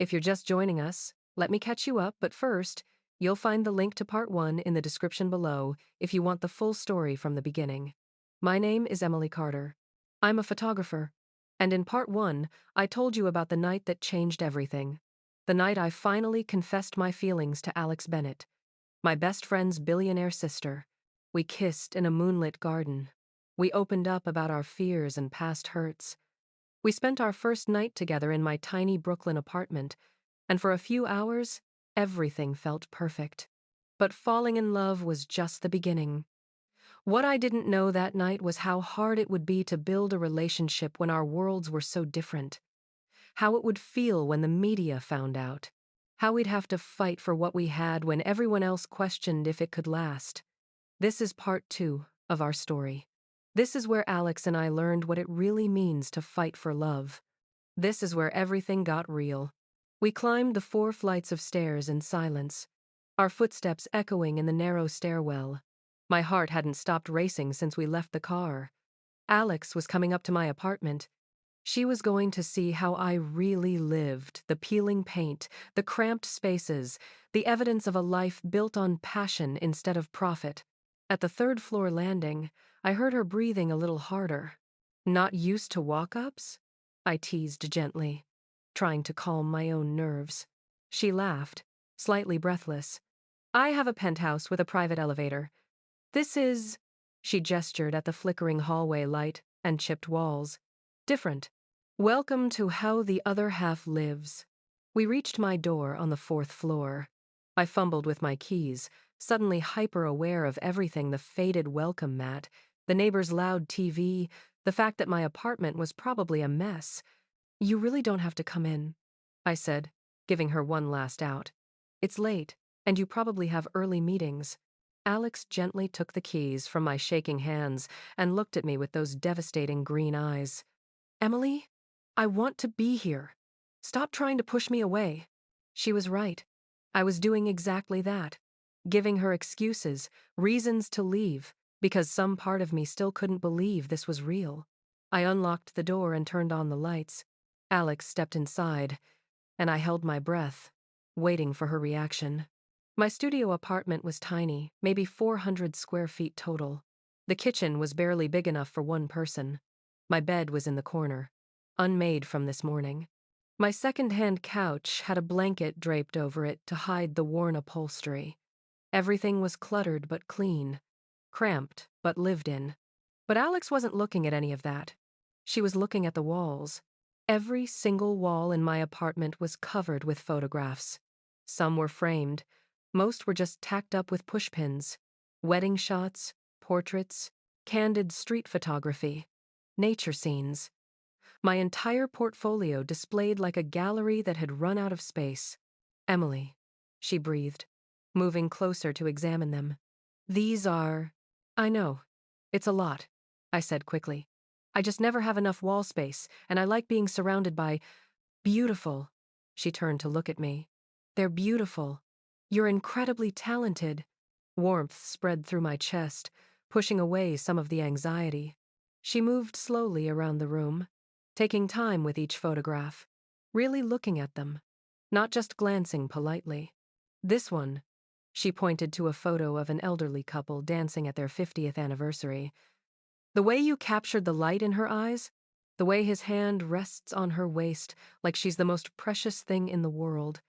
If you're just joining us, let me catch you up, but first, you'll find the link to part 1 in the description below if you want the full story from the beginning. My name is Emily Carter. I'm a photographer, and in part 1, I told you about the night that changed everything. The night I finally confessed my feelings to Alex Bennett, my best friend's billionaire sister. We kissed in a moonlit garden. We opened up about our fears and past hurts. We spent our first night together in my tiny Brooklyn apartment, and for a few hours, everything felt perfect. But falling in love was just the beginning. What I didn't know that night was how hard it would be to build a relationship when our worlds were so different. How it would feel when the media found out. How we'd have to fight for what we had when everyone else questioned if it could last. This is part 2 of our story. This is where Alex and I learned what it really means to fight for love. This is where everything got real. We climbed the 4 flights of stairs in silence, our footsteps echoing in the narrow stairwell. My heart hadn't stopped racing since we left the car. Alex was coming up to my apartment. She was going to see how I really lived, the peeling paint, the cramped spaces, the evidence of a life built on passion instead of profit. At the 3rd floor landing, I heard her breathing a little harder. Not used to walk-ups? I teased gently, trying to calm my own nerves. She laughed, slightly breathless. I have a penthouse with a private elevator. This is... She gestured at the flickering hallway light and chipped walls. Different. Welcome to how the other half lives. We reached my door on the 4th floor. I fumbled with my keys, suddenly hyper-aware of everything: the faded welcome mat, the neighbor's loud TV, the fact that my apartment was probably a mess. You really don't have to come in, I said, giving her one last out. It's late, and you probably have early meetings. Alex gently took the keys from my shaking hands and looked at me with those devastating green eyes. Emily, I want to be here. Stop trying to push me away. She was right. I was doing exactly that, giving her excuses, reasons to leave, because some part of me still couldn't believe this was real. I unlocked the door and turned on the lights. Alex stepped inside, and I held my breath, waiting for her reaction. My studio apartment was tiny, maybe 400 square feet total. The kitchen was barely big enough for one person. My bed was in the corner, unmade from this morning. My second-hand couch had a blanket draped over it to hide the worn upholstery. Everything was cluttered but clean, cramped but lived in. But Alex wasn't looking at any of that. She was looking at the walls. Every single wall in my apartment was covered with photographs. Some were framed. Most were just tacked up with pushpins. Wedding shots, portraits, candid street photography, nature scenes. My entire portfolio displayed like a gallery that had run out of space. Emily, she breathed, moving closer to examine them. These are... I know. It's a lot, I said quickly. I just never have enough wall space, and I like being surrounded by... Beautiful. She turned to look at me. They're beautiful. You're incredibly talented. Warmth spread through my chest, pushing away some of the anxiety. She moved slowly around the room, taking time with each photograph, really looking at them, not just glancing politely. This one, she pointed to a photo of an elderly couple dancing at their 50th anniversary. The way you captured the light in her eyes, the way his hand rests on her waist like she's the most precious thing in the world.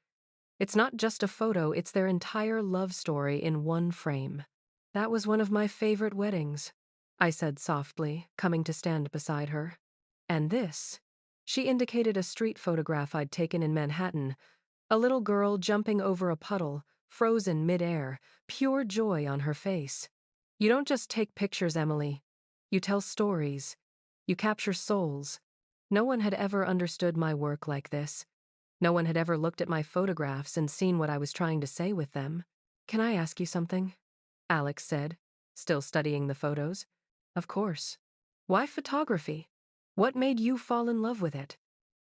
It's not just a photo, it's their entire love story in one frame. That was one of my favorite weddings, I said softly, coming to stand beside her. And this? She indicated a street photograph I'd taken in Manhattan. A little girl jumping over a puddle, frozen mid-air, pure joy on her face. You don't just take pictures, Emily. You tell stories. You capture souls. No one had ever understood my work like this. No one had ever looked at my photographs and seen what I was trying to say with them. Can I ask you something? Alex said, still studying the photos. Of course. Why photography? What made you fall in love with it?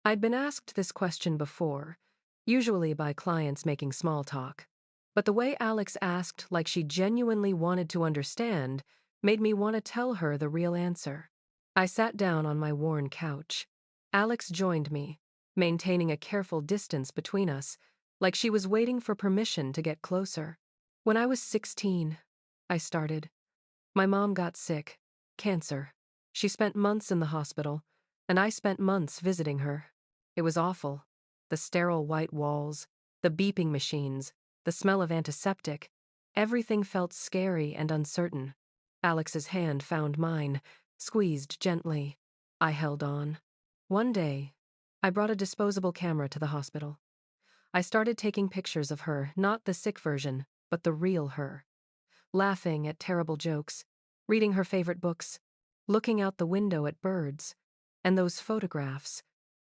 I'd been asked this question before, usually by clients making small talk. But the way Alex asked, like she genuinely wanted to understand, made me want to tell her the real answer. I sat down on my worn couch. Alex joined me, maintaining a careful distance between us, like she was waiting for permission to get closer. When I was 16, I started. My mom got sick. Cancer. She spent months in the hospital, and I spent months visiting her. It was awful. The sterile white walls, the beeping machines, the smell of antiseptic. Everything felt scary and uncertain. Alex's hand found mine, squeezed gently. I held on. One day, I brought a disposable camera to the hospital. I started taking pictures of her, not the sick version, but the real her. Laughing at terrible jokes, reading her favorite books, looking out the window at birds. And those photographs,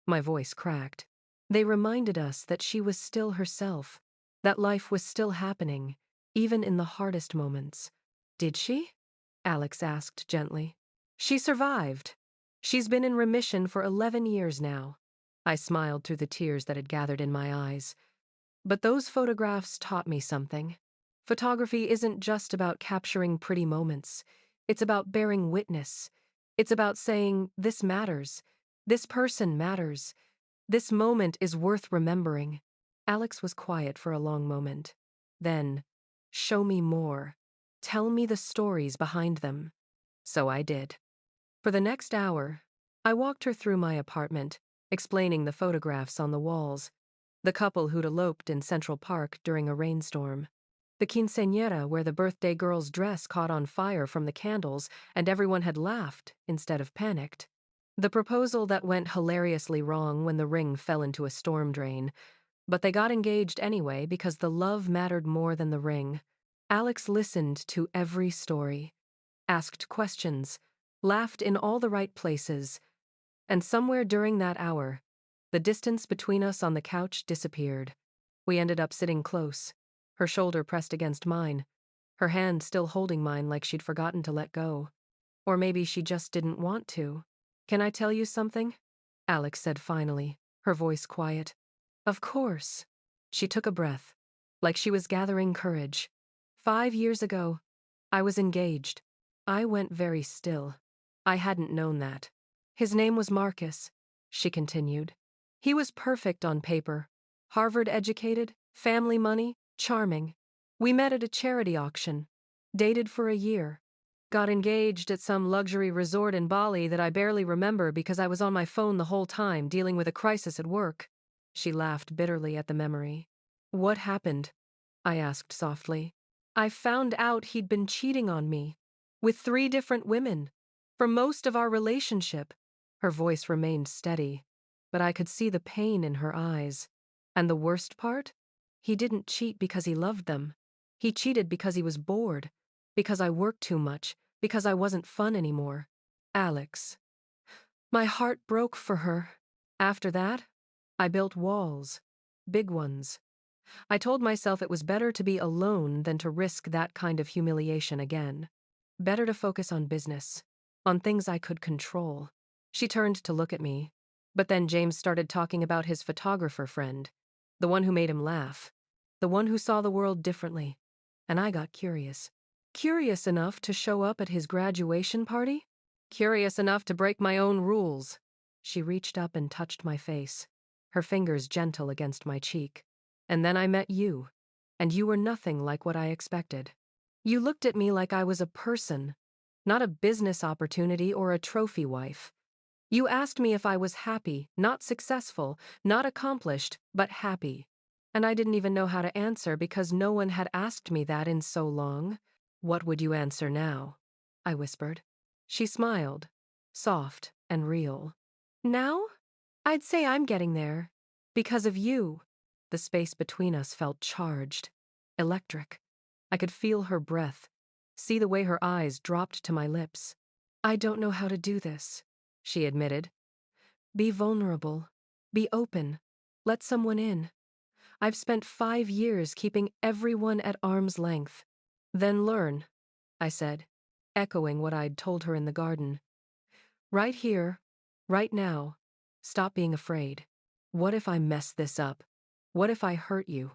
my voice cracked. They reminded us that she was still herself, that life was still happening, even in the hardest moments. Did she? Alex asked gently. She survived. She's been in remission for 11 years now. I smiled through the tears that had gathered in my eyes. But those photographs taught me something. Photography isn't just about capturing pretty moments. It's about bearing witness. It's about saying, this matters. This person matters. This moment is worth remembering. Alex was quiet for a long moment. Then, show me more. Tell me the stories behind them. So I did. For the next hour, I walked her through my apartment, explaining the photographs on the walls. The couple who'd eloped in Central Park during a rainstorm. The quinceañera where the birthday girl's dress caught on fire from the candles and everyone had laughed instead of panicked. The proposal that went hilariously wrong when the ring fell into a storm drain. But they got engaged anyway because the love mattered more than the ring. Alex listened to every story, asked questions, laughed in all the right places, and somewhere during that hour, the distance between us on the couch disappeared. We ended up sitting close, her shoulder pressed against mine, her hand still holding mine like she'd forgotten to let go. Or maybe she just didn't want to. Can I tell you something? Alex said finally, her voice quiet. Of course. She took a breath, like she was gathering courage. 5 years ago, I was engaged. I went very still. I hadn't known that. His name was Marcus, she continued. He was perfect on paper. Harvard educated, family money, charming. We met at a charity auction, dated for a year, got engaged at some luxury resort in Bali that I barely remember because I was on my phone the whole time dealing with a crisis at work. She laughed bitterly at the memory. What happened? I asked softly. I found out he'd been cheating on me, with 3 different women, for most of our relationship. Her voice remained steady, but I could see the pain in her eyes. And the worst part? He didn't cheat because he loved them. He cheated because he was bored, because I worked too much, because I wasn't fun anymore. Alex. My heart broke for her. After that, I built walls. Big ones. I told myself it was better to be alone than to risk that kind of humiliation again. Better to focus on business, on things I could control. She turned to look at me, but then James started talking about his photographer friend, the one who made him laugh, the one who saw the world differently, and I got curious. Curious enough to show up at his graduation party? Curious enough to break my own rules. She reached up and touched my face, her fingers gentle against my cheek. And then I met you, and you were nothing like what I expected. You looked at me like I was a person, not a business opportunity or a trophy wife. You asked me if I was happy, not successful, not accomplished, but happy. And I didn't even know how to answer because no one had asked me that in so long. What would you answer now? I whispered. She smiled, soft and real. Now? I'd say I'm getting there. Because of you. The space between us felt charged, electric. I could feel her breath, see the way her eyes dropped to my lips. I don't know how to do this, she admitted. Be vulnerable. Be open. Let someone in. I've spent 5 years keeping everyone at arm's length. Then learn, I said, echoing what I'd told her in the garden. Right here, right now, stop being afraid. What if I mess this up? What if I hurt you?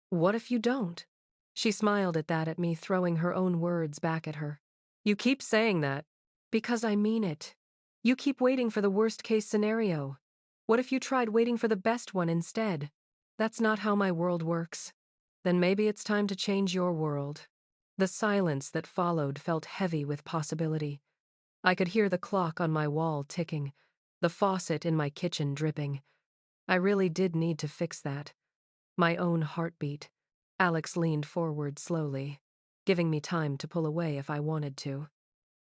What if you don't? She smiled at me, throwing her own words back at her. You keep saying that. Because I mean it. You keep waiting for the worst-case scenario. What if you tried waiting for the best one instead? That's not how my world works. Then maybe it's time to change your world. The silence that followed felt heavy with possibility. I could hear the clock on my wall ticking, the faucet in my kitchen dripping. I really did need to fix that. My own heartbeat. Alex leaned forward slowly, giving me time to pull away if I wanted to.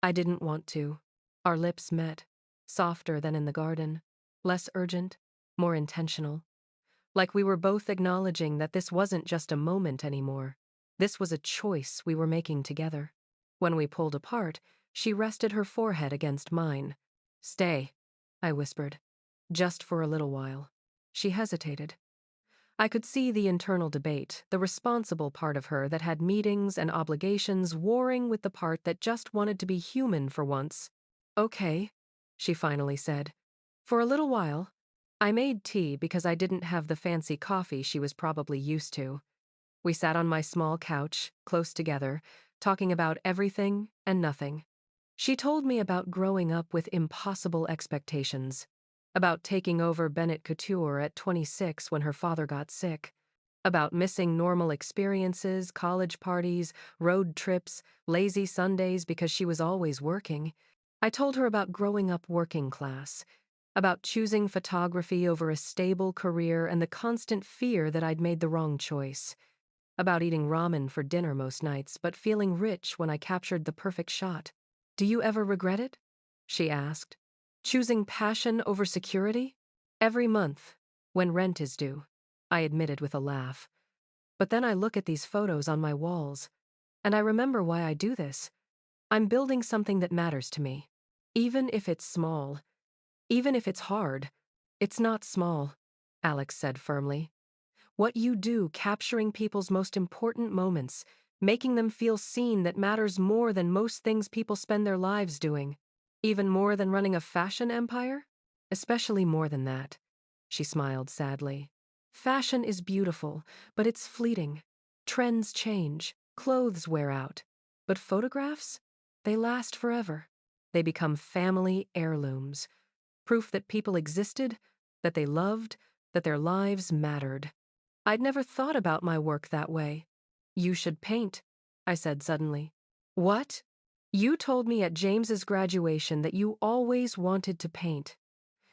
I didn't want to. Our lips met, softer than in the garden, less urgent, more intentional. Like we were both acknowledging that this wasn't just a moment anymore. This was a choice we were making together. When we pulled apart, she rested her forehead against mine. "Stay," I whispered. "Just for a little while." She hesitated. I could see the internal debate, the responsible part of her that had meetings and obligations warring with the part that just wanted to be human for once. "Okay," she finally said. "For a little while." I made tea because I didn't have the fancy coffee she was probably used to. We sat on my small couch, close together, talking about everything and nothing. She told me about growing up with impossible expectations, about taking over Bennett Couture at 26 when her father got sick, about missing normal experiences, college parties, road trips, lazy Sundays because she was always working. I told her about growing up working class, about choosing photography over a stable career and the constant fear that I'd made the wrong choice, about eating ramen for dinner most nights but feeling rich when I captured the perfect shot. "Do you ever regret it?" she asked. "Choosing passion over security?" "Every month, when rent is due," I admitted with a laugh. But then I look at these photos on my walls, and I remember why I do this. I'm building something that matters to me. Even if it's small, even if it's hard. "It's not small," Alex said firmly. "What you do capturing people's most important moments, making them feel seen, that matters more than most things people spend their lives doing. Even more than running a fashion empire? Especially more than that." She smiled sadly. "Fashion is beautiful, but it's fleeting. Trends change, clothes wear out. But photographs? They last forever. They become family heirlooms. Proof that people existed, that they loved, that their lives mattered. I'd never thought about my work that way." "You should paint," I said suddenly. "What?" "You told me at James's graduation that you always wanted to paint.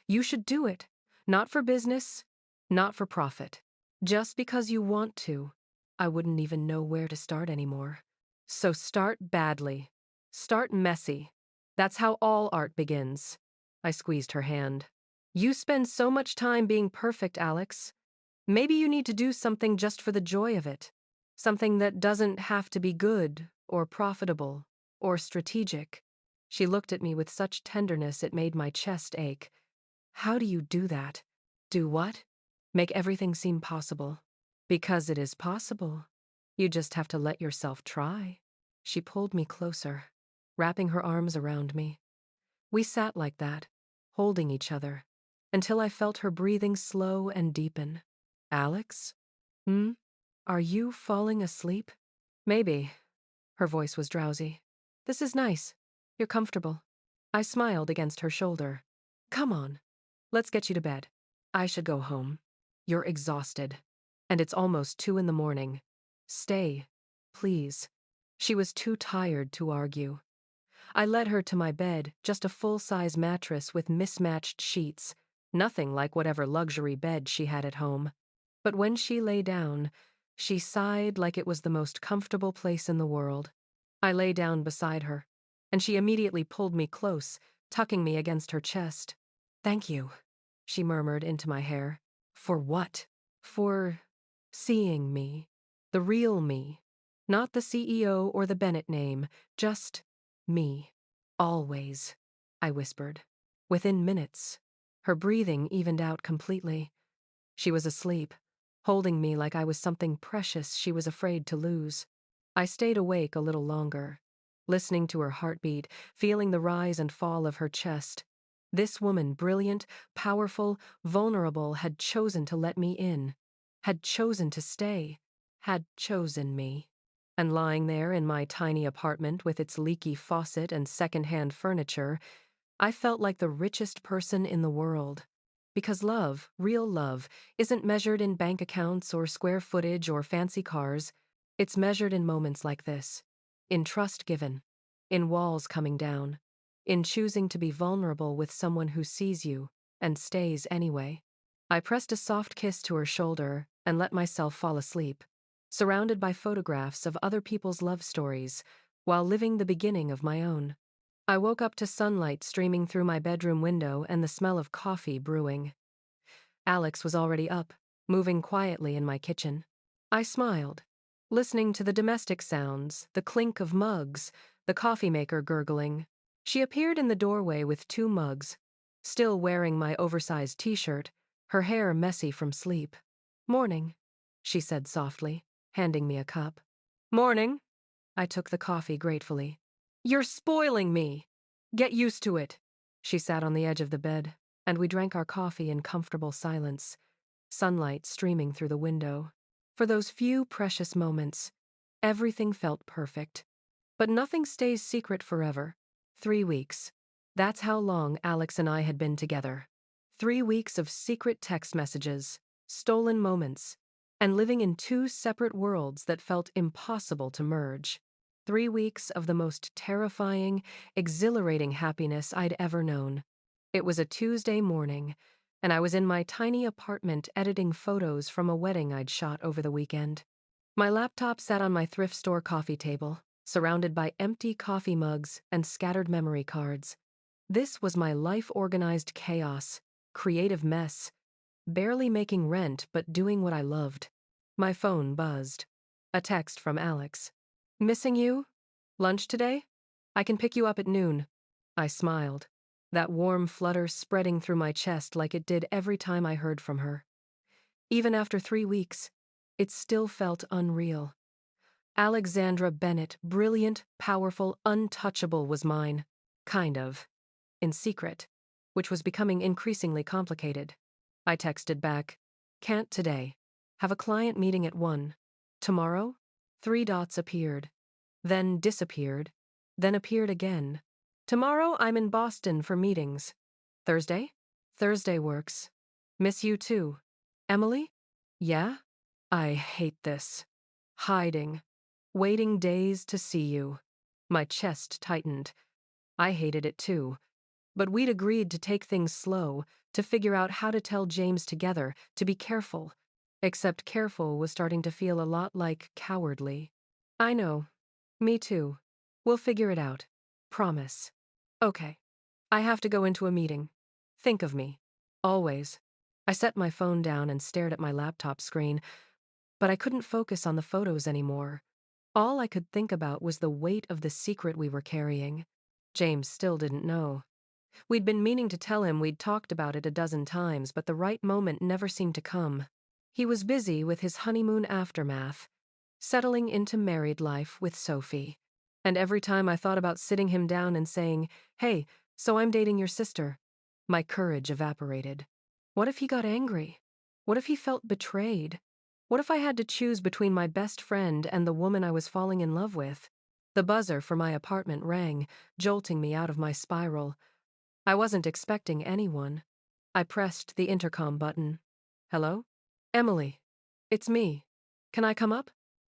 You should do it. Not for business, not for profit. Just because you want to." I wouldn't even know where to start anymore. "So start badly. Start messy. That's how all art begins." I squeezed her hand. "You spend so much time being perfect, Alex. Maybe you need to do something just for the joy of it. Something that doesn't have to be good or profitable or strategic." She looked at me with such tenderness it made my chest ache. "How do you do that?" "Do what?" "Make everything seem possible." "Because it is possible. You just have to let yourself try." She pulled me closer, wrapping her arms around me. We sat like that, holding each other, until I felt her breathing slow and deepen. "Alex? Hmm? Are you falling asleep?" "Maybe." Her voice was drowsy. "This is nice. You're comfortable." I smiled against her shoulder. "Come on. Let's get you to bed." "I should go home. You're exhausted. And it's almost 2 in the morning. Stay, please." She was too tired to argue. I led her to my bed, just a full-size mattress with mismatched sheets, nothing like whatever luxury bed she had at home. But when she lay down, she sighed like it was the most comfortable place in the world. I lay down beside her, and she immediately pulled me close, tucking me against her chest. "Thank you," she murmured into my hair. "For what?" "For seeing me. The real me. Not the CEO or the Bennett name, just me. Always," I whispered. Within minutes, her breathing evened out completely. She was asleep, holding me like I was something precious she was afraid to lose. I stayed awake a little longer, listening to her heartbeat, feeling the rise and fall of her chest. This woman, brilliant, powerful, vulnerable, had chosen to let me in, had chosen to stay, had chosen me. And lying there in my tiny apartment with its leaky faucet and second-hand furniture, I felt like the richest person in the world. Because love, real love, isn't measured in bank accounts or square footage or fancy cars. It's measured in moments like this. In trust given. In walls coming down. In choosing to be vulnerable with someone who sees you and stays anyway. I pressed a soft kiss to her shoulder and let myself fall asleep, surrounded by photographs of other people's love stories, while living the beginning of my own. I woke up to sunlight streaming through my bedroom window and the smell of coffee brewing. Alex was already up, moving quietly in my kitchen. I smiled, listening to the domestic sounds, the clink of mugs, the coffee maker gurgling. She appeared in the doorway with 2 mugs, still wearing my oversized t-shirt, her hair messy from sleep. "Morning," she said softly, handing me a cup. "Morning." I took the coffee gratefully. "You're spoiling me." "Get used to it." She sat on the edge of the bed, and we drank our coffee in comfortable silence, sunlight streaming through the window. For those few precious moments, everything felt perfect. But nothing stays secret forever. 3 weeks. That's how long Alex and I had been together. 3 weeks of secret text messages, stolen moments, and living in 2 separate worlds that felt impossible to merge. 3 weeks of the most terrifying, exhilarating happiness I'd ever known. It was a Tuesday morning, and I was in my tiny apartment editing photos from a wedding I'd shot over the weekend. My laptop sat on my thrift store coffee table, surrounded by empty coffee mugs and scattered memory cards. This was my life-organized chaos, creative mess, barely making rent but doing what I loved. My phone buzzed. A text from Alex. "Missing you? Lunch today? I can pick you up at noon." I smiled, that warm flutter spreading through my chest like it did every time I heard from her. Even after 3 weeks, it still felt unreal. Alexandra Bennett, brilliant, powerful, untouchable, was mine. Kind of. In secret, which was becoming increasingly complicated. I texted back, "Can't today. Have a client meeting at 1. Tomorrow?" 3 dots appeared, then disappeared, then appeared again. "Tomorrow I'm in Boston for meetings. Thursday?" "Thursday works. Miss you too. Emily?" "Yeah?" I hate this. Hiding. Waiting days to see you. My chest tightened. I hated it too. But we'd agreed to take things slow, to figure out how to tell James together, to be careful. Except careful was starting to feel a lot like cowardly. "I know. Me too. We'll figure it out. Promise." "Okay. I have to go into a meeting. Think of me. Always." I set my phone down and stared at my laptop screen, but I couldn't focus on the photos anymore. All I could think about was the weight of the secret we were carrying. James still didn't know. We'd been meaning to tell him we'd talked about it a dozen times, but the right moment never seemed to come. He was busy with his honeymoon aftermath, settling into married life with Sophie. And every time I thought about sitting him down and saying, "Hey, so I'm dating your sister," my courage evaporated. What if he got angry? What if he felt betrayed? What if I had to choose between my best friend and the woman I was falling in love with? The buzzer for my apartment rang, jolting me out of my spiral. I wasn't expecting anyone. I pressed the intercom button. "Hello? Emily. It's me. Can I come up?"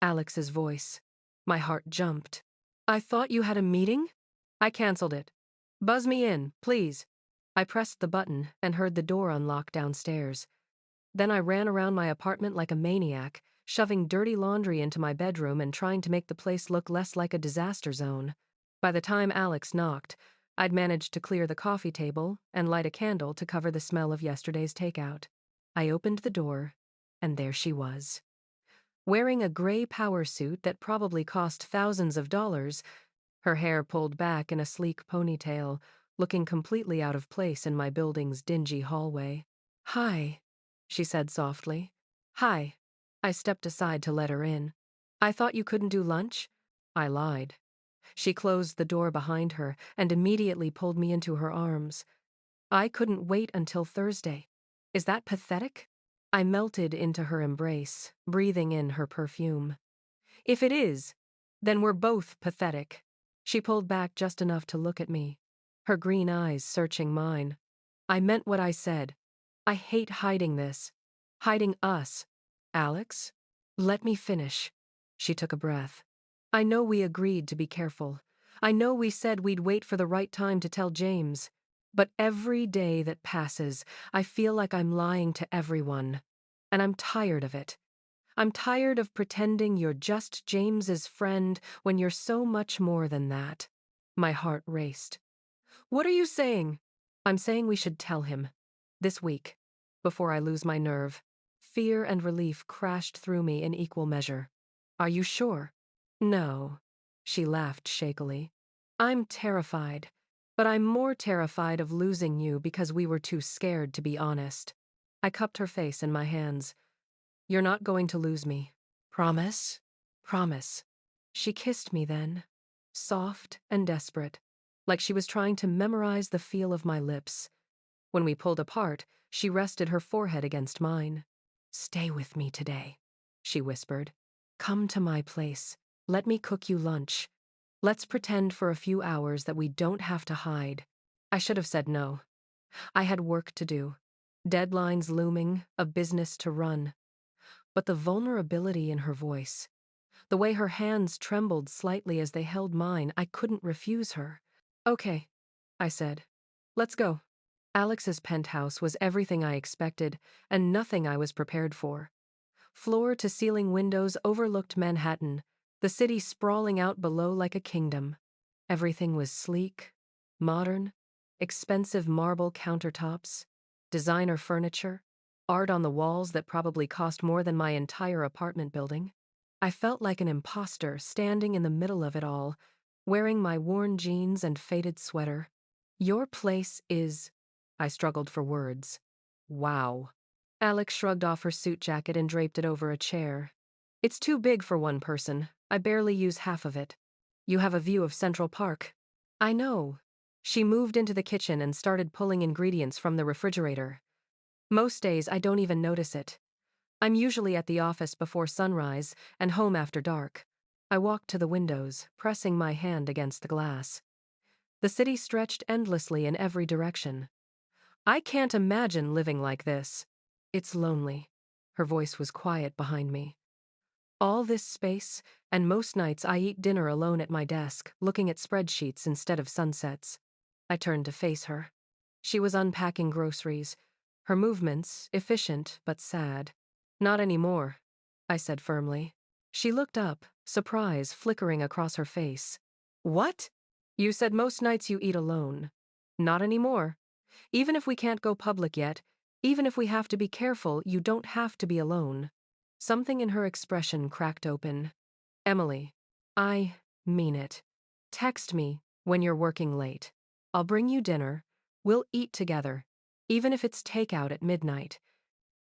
Alex's voice. My heart jumped. "I thought you had a meeting?" "I canceled it. Buzz me in, please." I pressed the button and heard the door unlock downstairs. Then I ran around my apartment like a maniac, shoving dirty laundry into my bedroom and trying to make the place look less like a disaster zone. By the time Alex knocked, I'd managed to clear the coffee table and light a candle to cover the smell of yesterday's takeout. I opened the door, and there she was. Wearing a gray power suit that probably cost thousands of dollars, her hair pulled back in a sleek ponytail, looking completely out of place in my building's dingy hallway. "Hi," she said softly. "Hi." I stepped aside to let her in. "I thought you couldn't do lunch?" I lied. She closed the door behind her and immediately pulled me into her arms. "I couldn't wait until Thursday. Is that pathetic?" I melted into her embrace, breathing in her perfume. "If it is, then we're both pathetic." She pulled back just enough to look at me, her green eyes searching mine. "I meant what I said. I hate hiding this. Hiding us. Alex? Let me finish. She took a breath. I know we agreed to be careful. I know we said we'd wait for the right time to tell James. But every day that passes, I feel like I'm lying to everyone. And I'm tired of it. I'm tired of pretending you're just James's friend when you're so much more than that. My heart raced. What are you saying? I'm saying we should tell him. This week. Before I lose my nerve. Fear and relief crashed through me in equal measure. Are you sure? No. She laughed shakily. I'm terrified. But I'm more terrified of losing you because we were too scared to be honest. I cupped her face in my hands. You're not going to lose me. Promise? Promise. She kissed me then. Soft and desperate. Like she was trying to memorize the feel of my lips. When we pulled apart, she rested her forehead against mine. Stay with me today, she whispered. Come to my place. Let me cook you lunch. Let's pretend for a few hours that we don't have to hide. I should have said no. I had work to do. Deadlines looming, a business to run. But the vulnerability in her voice, the way her hands trembled slightly as they held mine, I couldn't refuse her. Okay, I said. Let's go. Alex's penthouse was everything I expected and nothing I was prepared for. Floor-to-ceiling windows overlooked Manhattan, the city sprawling out below like a kingdom. Everything was sleek, modern, expensive marble countertops, designer furniture, art on the walls that probably cost more than my entire apartment building. I felt like an imposter standing in the middle of it all, wearing my worn jeans and faded sweater. Your place is... I struggled for words. Wow. Alex shrugged off her suit jacket and draped it over a chair. It's too big for one person. I barely use half of it. You have a view of Central Park. I know. She moved into the kitchen and started pulling ingredients from the refrigerator. Most days I don't even notice it. I'm usually at the office before sunrise and home after dark. I walked to the windows, pressing my hand against the glass. The city stretched endlessly in every direction. I can't imagine living like this. It's lonely. Her voice was quiet behind me. All this space, and most nights I eat dinner alone at my desk, looking at spreadsheets instead of sunsets. I turned to face her. She was unpacking groceries, her movements efficient but sad. Not anymore, I said firmly. She looked up, surprise flickering across her face. What? You said most nights you eat alone. Not anymore. Even if we can't go public yet, even if we have to be careful, you don't have to be alone. Something in her expression cracked open. Emily, I mean it. Text me when you're working late. I'll bring you dinner. We'll eat together, even if it's takeout at midnight.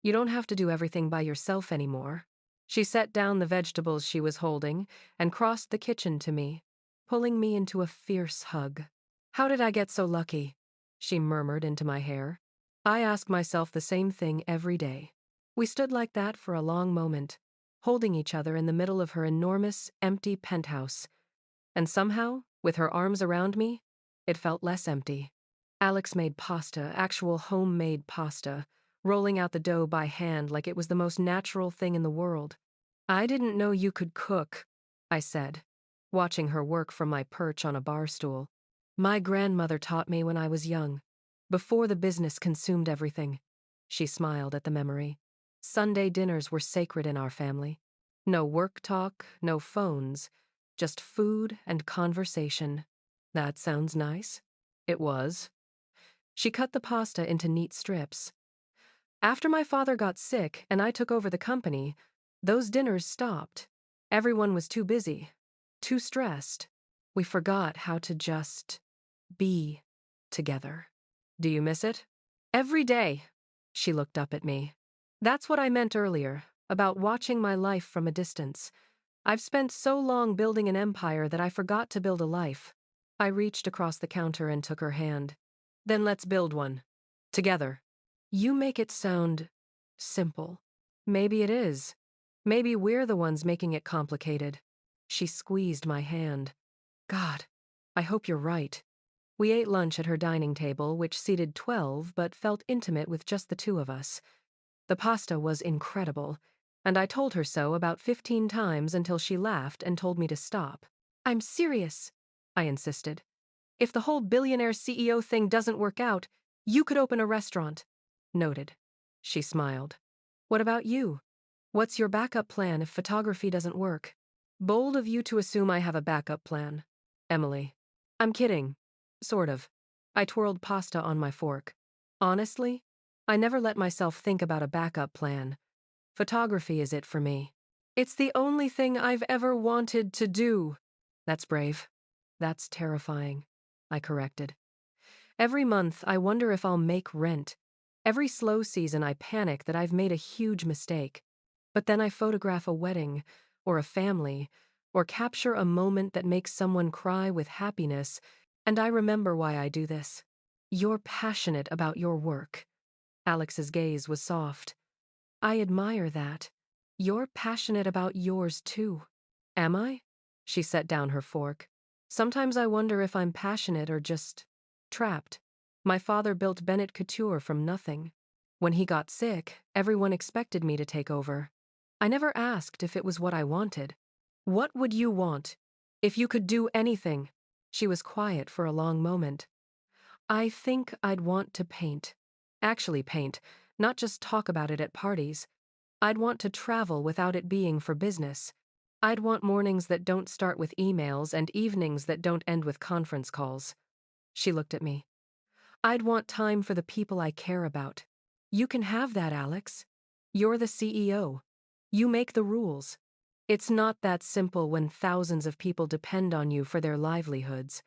You don't have to do everything by yourself anymore. She set down the vegetables she was holding and crossed the kitchen to me, pulling me into a fierce hug. How did I get so lucky? She murmured into my hair. I ask myself the same thing every day. We stood like that for a long moment, holding each other in the middle of her enormous, empty penthouse. And somehow, with her arms around me, it felt less empty. Alex made pasta, actual homemade pasta, rolling out the dough by hand like it was the most natural thing in the world. I didn't know you could cook, I said, watching her work from my perch on a bar stool. My grandmother taught me when I was young, before the business consumed everything. She smiled at the memory. Sunday dinners were sacred in our family. No work talk, no phones, just food and conversation. That sounds nice. It was. She cut the pasta into neat strips. After my father got sick and I took over the company, those dinners stopped. Everyone was too busy, too stressed. We forgot how to just be together. Do you miss it? Every day. She looked up at me. That's what I meant earlier, about watching my life from a distance. I've spent so long building an empire that I forgot to build a life. I reached across the counter and took her hand. Then let's build one. Together. You make it sound simple. Maybe it is. Maybe we're the ones making it complicated. She squeezed my hand. God, I hope you're right. We ate lunch at her dining table, which seated 12 but felt intimate with just the two of us. The pasta was incredible, and I told her so about 15 times until she laughed and told me to stop. I'm serious, I insisted. If the whole billionaire CEO thing doesn't work out, you could open a restaurant. Noted. She smiled. What about you? What's your backup plan if photography doesn't work? Bold of you to assume I have a backup plan. Emily. I'm kidding. Sort of. I twirled pasta on my fork. Honestly, I never let myself think about a backup plan. Photography is it for me. It's the only thing I've ever wanted to do. That's brave. That's terrifying, I corrected. Every month, I wonder if I'll make rent. Every slow season, I panic that I've made a huge mistake. But then I photograph a wedding, or a family, or capture a moment that makes someone cry with happiness, and I remember why I do this. You're passionate about your work. Alex's gaze was soft. I admire that. You're passionate about yours too. Am I? She set down her fork. Sometimes I wonder if I'm passionate or just trapped. My father built Bennett Couture from nothing. When he got sick, everyone expected me to take over. I never asked if it was what I wanted. What would you want? If you could do anything? She was quiet for a long moment. I think I'd want to paint. Actually paint, not just talk about it at parties. I'd want to travel without it being for business. I'd want mornings that don't start with emails and evenings that don't end with conference calls. She looked at me. I'd want time for the people I care about. You can have that, Alex. You're the CEO. You make the rules. It's not that simple when thousands of people depend on you for their livelihoods.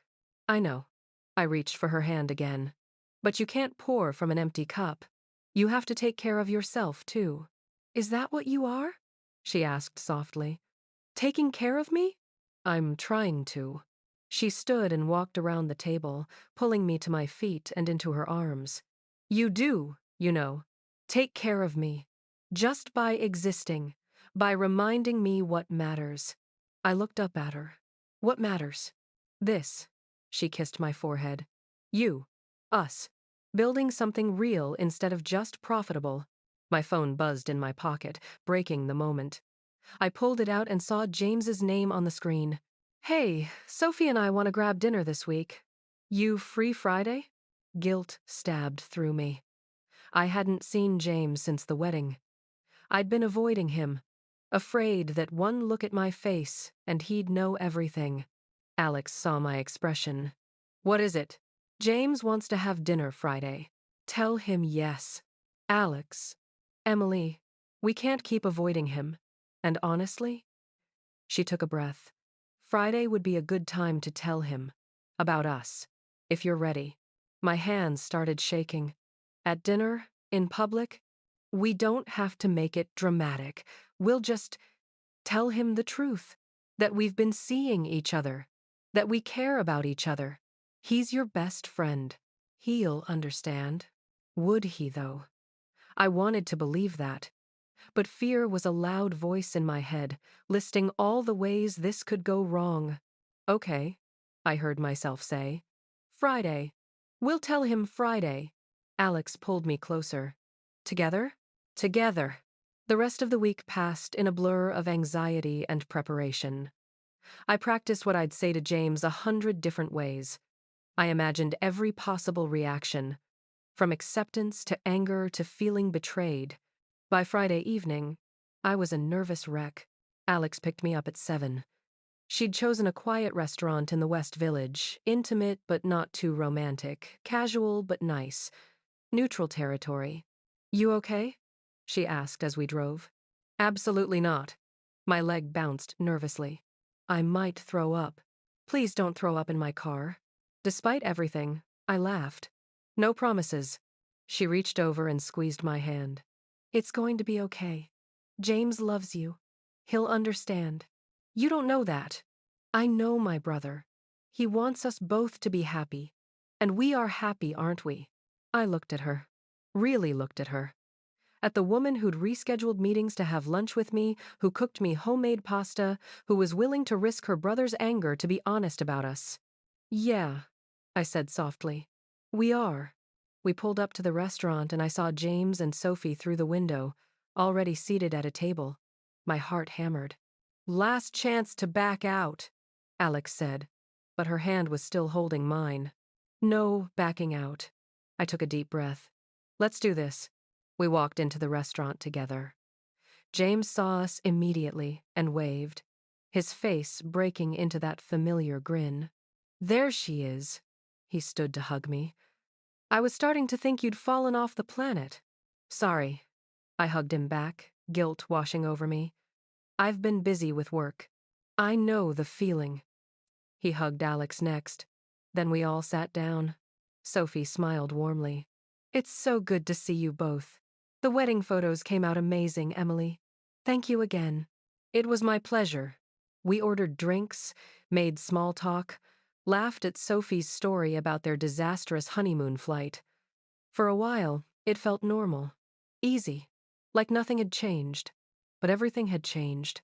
I know. I reached for her hand again. But you can't pour from an empty cup. You have to take care of yourself, too. Is that what you are? She asked softly. Taking care of me? I'm trying to. She stood and walked around the table, pulling me to my feet and into her arms. You do, you know. Take care of me. Just by existing, by reminding me what matters. I looked up at her. What matters? This. She kissed my forehead. You. Us. Building something real instead of just profitable. My phone buzzed in my pocket, breaking the moment. I pulled it out and saw James's name on the screen. Hey, Sophie and I want to grab dinner this week. You free Friday? Guilt stabbed through me. I hadn't seen James since the wedding. I'd been avoiding him, afraid that one look at my face and he'd know everything. Alex saw my expression. What is it? James wants to have dinner Friday. Tell him yes. Alex. Emily. We can't keep avoiding him. And honestly? She took a breath. Friday would be a good time to tell him. About us. If you're ready. My hands started shaking. At dinner? In public? We don't have to make it dramatic. We'll just tell him the truth. That we've been seeing each other. That we care about each other. He's your best friend. He'll understand. Would he, though? I wanted to believe that. But fear was a loud voice in my head, listing all the ways this could go wrong. Okay, I heard myself say. Friday. We'll tell him Friday. Alex pulled me closer. Together? Together. The rest of the week passed in a blur of anxiety and preparation. I practiced what I'd say to James 100 different ways. I imagined every possible reaction, from acceptance to anger to feeling betrayed. By Friday evening, I was a nervous wreck. Alex picked me up at 7. She'd chosen a quiet restaurant in the West Village, intimate but not too romantic, casual but nice, neutral territory. You okay? She asked as we drove. Absolutely not. My leg bounced nervously. I might throw up. Please don't throw up in my car. Despite everything, I laughed. No promises. She reached over and squeezed my hand. It's going to be okay. James loves you. He'll understand. You don't know that. I know my brother. He wants us both to be happy. And we are happy, aren't we? I looked at her. Really looked at her. At the woman who'd rescheduled meetings to have lunch with me, who cooked me homemade pasta, who was willing to risk her brother's anger to be honest about us. Yeah, I said softly. We are. We pulled up to the restaurant and I saw James and Sophie through the window, already seated at a table. My heart hammered. Last chance to back out, Alex said, but her hand was still holding mine. No backing out. I took a deep breath. Let's do this. We walked into the restaurant together. James saw us immediately and waved, his face breaking into that familiar grin. There she is. He stood to hug me. I was starting to think you'd fallen off the planet. Sorry. I hugged him back, guilt washing over me. I've been busy with work. I know the feeling. He hugged Alex next. Then we all sat down. Sophie smiled warmly. It's so good to see you both. The wedding photos came out amazing, Emily. Thank you again. It was my pleasure. We ordered drinks, made small talk, laughed at Sophie's story about their disastrous honeymoon flight. For a while, it felt normal, easy, like nothing had changed. But everything had changed.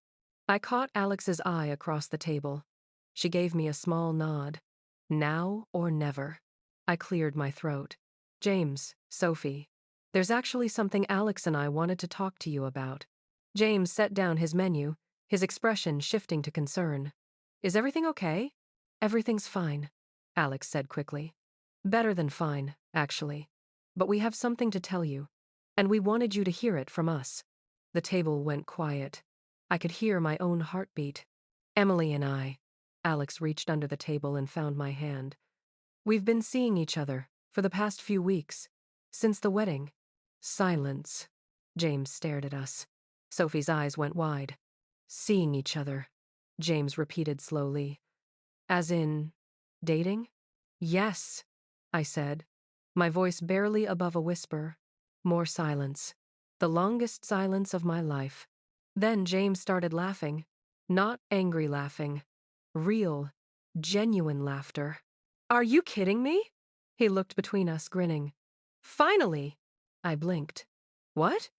I caught Alex's eye across the table. She gave me a small nod. Now or never. I cleared my throat. James, Sophie, there's actually something Alex and I wanted to talk to you about. James set down his menu, his expression shifting to concern. Is everything okay? Everything's fine, Alex said quickly. Better than fine, actually. But we have something to tell you, and we wanted you to hear it from us. The table went quiet. I could hear my own heartbeat. Emily and I. Alex reached under the table and found my hand. We've been seeing each other for the past few weeks, since the wedding. Silence. James stared at us. Sophie's eyes went wide. Seeing each other, James repeated slowly. As in, dating? Yes, I said, my voice barely above a whisper. More silence. The longest silence of my life. Then James started laughing. Not angry laughing. Real, genuine laughter. Are you kidding me? He looked between us, grinning. Finally! I blinked. What?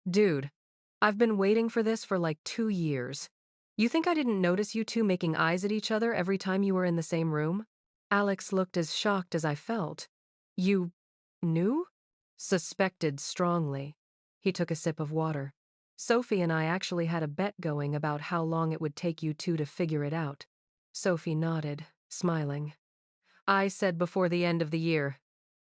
Dude, I've been waiting for this for like 2 years. You think I didn't notice you two making eyes at each other every time you were in the same room? Alex looked as shocked as I felt. You knew? Suspected strongly. He took a sip of water. Sophie and I actually had a bet going about how long it would take you two to figure it out. Sophie nodded, smiling. I said before the end of the year.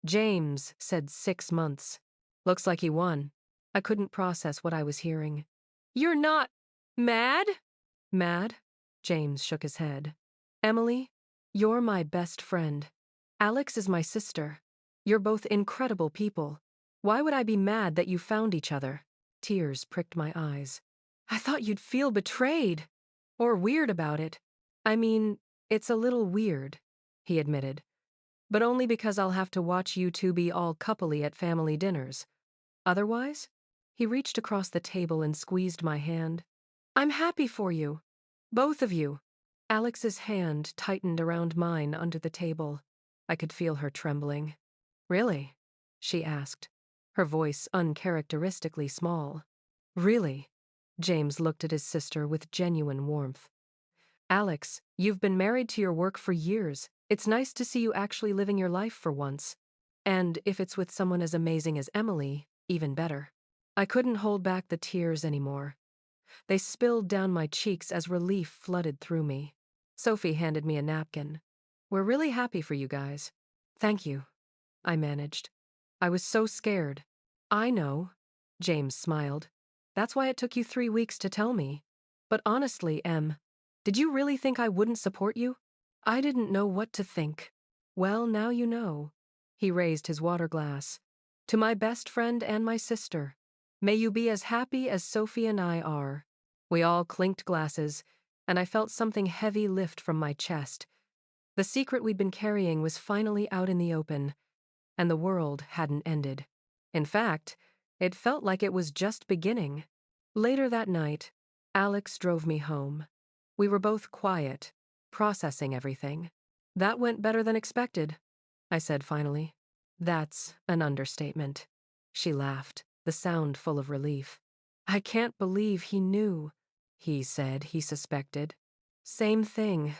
James said 6 months. Looks like he won. I couldn't process what I was hearing. You're not mad? Mad? James shook his head. Emily, you're my best friend. Alex is my sister. You're both incredible people. Why would I be mad that you found each other? Tears pricked my eyes. I thought you'd feel betrayed. Or weird about it. I mean, it's a little weird, he admitted. But only because I'll have to watch you two be all coupley at family dinners. Otherwise? He reached across the table and squeezed my hand. I'm happy for you. Both of you. Alex's hand tightened around mine under the table. I could feel her trembling. Really? She asked, her voice uncharacteristically small. Really? James looked at his sister with genuine warmth. Alex, you've been married to your work for years. It's nice to see you actually living your life for once. And if it's with someone as amazing as Emily, even better. I couldn't hold back the tears anymore. They spilled down my cheeks as relief flooded through me. Sophie handed me a napkin. We're really happy for you guys. Thank you, I managed. I was so scared. I know, James smiled. That's why it took you 3 weeks to tell me. But honestly, Em, did you really think I wouldn't support you? I didn't know what to think. Well, now you know. He raised his water glass. To my best friend and my sister. May you be as happy as Sophie and I are. We all clinked glasses, and I felt something heavy lift from my chest. The secret we'd been carrying was finally out in the open, and the world hadn't ended. In fact, it felt like it was just beginning. Later that night, Alex drove me home. We were both quiet, processing everything. That went better than expected, I said finally. That's an understatement. She laughed, the sound full of relief. I can't believe he knew. He said he suspected. Same thing.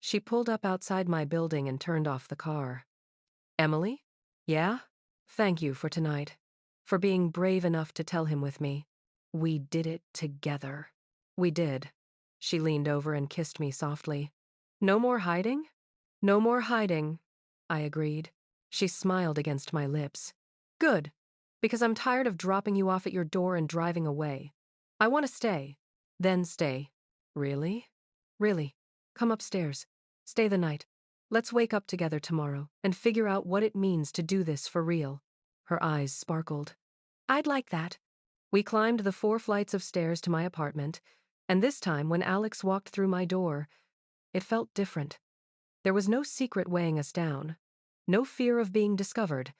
She pulled up outside my building and turned off the car. Emily? Yeah? Thank you for tonight. For being brave enough to tell him with me. We did it together. We did. She leaned over and kissed me softly. No more hiding? No more hiding, I agreed. She smiled against my lips. Good, because I'm tired of dropping you off at your door and driving away. I want to stay. Then stay. Really? Really. Come upstairs. Stay the night. Let's wake up together tomorrow and figure out what it means to do this for real. Her eyes sparkled. I'd like that. We climbed the 4 flights of stairs to my apartment, and this time when Alex walked through my door, it felt different. There was no secret weighing us down, no fear of being discovered,